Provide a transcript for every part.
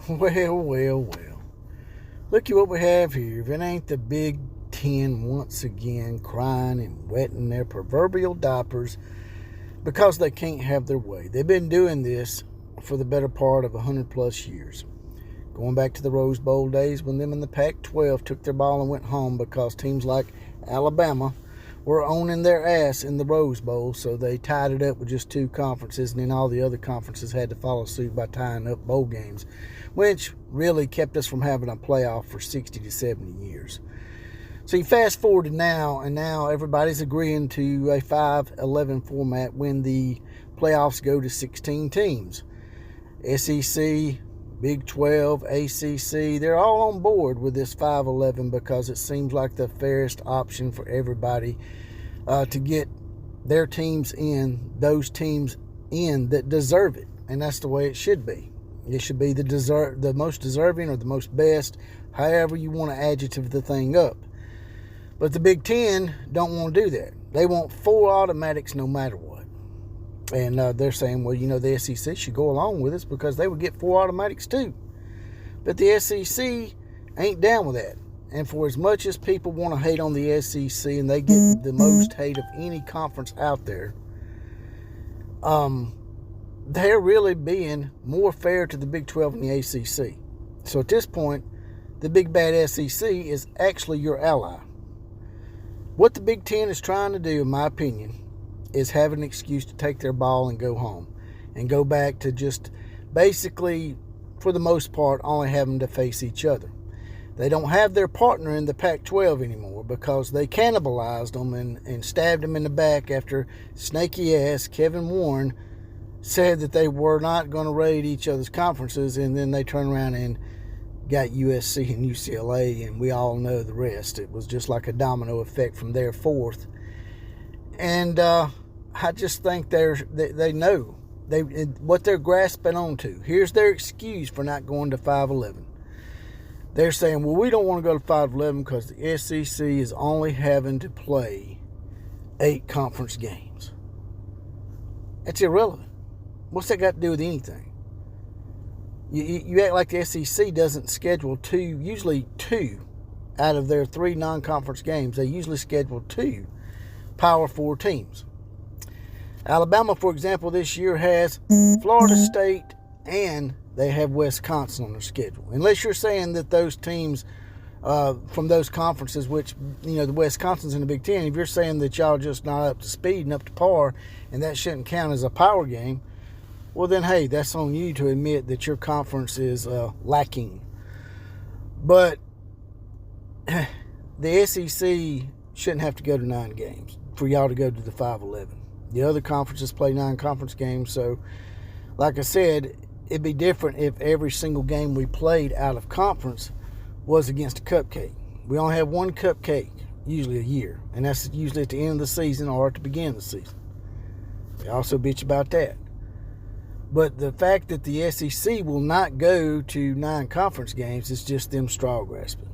Well. Look at what we have here. If it ain't the Big Ten once again crying and wetting their proverbial diapers because they can't have their way. They've been doing this for the better part of 100 plus years. Going back to the Rose Bowl days when them in the Pac-12 took their ball and went home because teams like Alabama were owning their ass in the Rose Bowl, so they tied it up with just 2 conferences, and then all the other conferences had to follow suit by tying up bowl games, which really kept us from having a playoff for 60 to 70 years. So you fast forward to now, and now everybody's agreeing to a 5-11 format when the playoffs go to 16 teams. SEC, Big 12, ACC, they're all on board with this 5-11 because it seems like the fairest option for everybody to get their teams in, those teams in that deserve it. And that's the way it should be. It should be the most deserving or the most best, however you want to adjective the thing up. But the Big Ten don't want to do that. They want 4 automatics no matter what. And they're saying, well, the SEC should go along with us because they would get 4 automatics too. But the SEC ain't down with that. And for as much as people want to hate on the SEC, and they get the most hate of any conference out there, they're really being more fair to the Big 12 and the ACC. So at this point, the big bad SEC is actually your ally. What the Big Ten is trying to do, in my opinion, is have an excuse to take their ball and go home and go back to just basically, for the most part, only having to face each other. They don't have their partner in the Pac-12 anymore because they cannibalized them and stabbed them in the back after snaky-ass Kevin Warren said that they were not going to raid each other's conferences, and then they turned around and got USC and UCLA, and we all know the rest. It was just like a domino effect from there forth. And I just think they know what they're grasping onto. Here's their excuse for not going to 5-11. They're saying, well, we don't want to go to 5-11 because the SEC is only having to play 8 conference games. That's irrelevant. What's that got to do with anything? You act like the SEC doesn't schedule usually two out of their 3 non-conference games. They usually schedule 2 Power 4 teams. Alabama, for example, this year has Florida State and they have Wisconsin on their schedule. Unless you're saying that those teams from those conferences, which, the Wisconsin's in the Big Ten, if you're saying that y'all just not up to speed and up to par and that shouldn't count as a power game, well then, hey, that's on you to admit that your conference is lacking. But the SEC shouldn't have to go to 9 games for y'all to go to the 5-11. The other conferences play 9 conference games, so like I said, it'd be different if every single game we played out of conference was against a cupcake. We only have 1 cupcake, usually a year, and that's usually at the end of the season or at the beginning of the season. They also bitch about that. But the fact that the SEC will not go to 9 conference games is just them straw grasping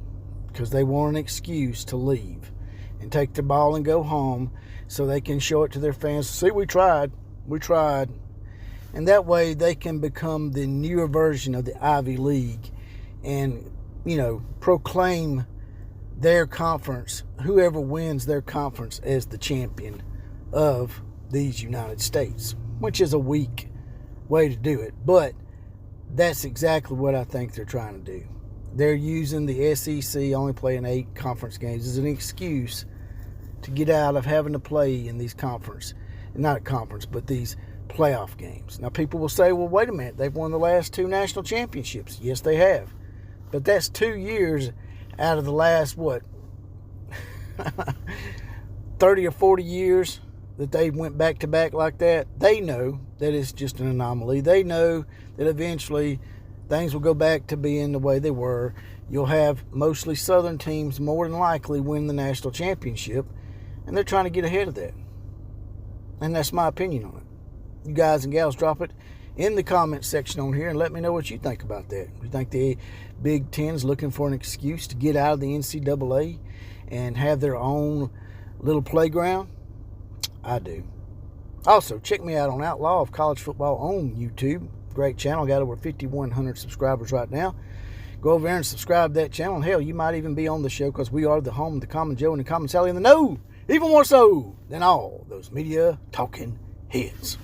because they want an excuse to leave and take the ball and go home so they can show it to their fans. See, we tried. And that way they can become the newer version of the Ivy League and, proclaim their conference, whoever wins their conference, as the champion of these United States, which is a weak way to do it. But that's exactly what I think they're trying to do. They're using the SEC only playing 8 conference games as an excuse to get out of having to play in these but these playoff games. Now, people will say, well, wait a minute, they've won the last 2 national championships. Yes, they have. But that's 2 years out of the last, 30 or 40 years that they went back-to-back like that. They know that it's just an anomaly. They know that eventually things will go back to being the way they were. You'll have mostly Southern teams more than likely win the national championship, and they're trying to get ahead of that. And that's my opinion on it. You guys and gals, drop it in the comment section on here and let me know what you think about that. You think the Big Ten is looking for an excuse to get out of the NCAA and have their own little playground? I do. Also, check me out on Outlaw of College Football on YouTube. Great channel. Got over 5,100 subscribers right now. Go over there and subscribe to that channel. And hell, you might even be on the show because we are the home of the Common Joe and the Common Sally in the know. Even more so than all those media talking heads.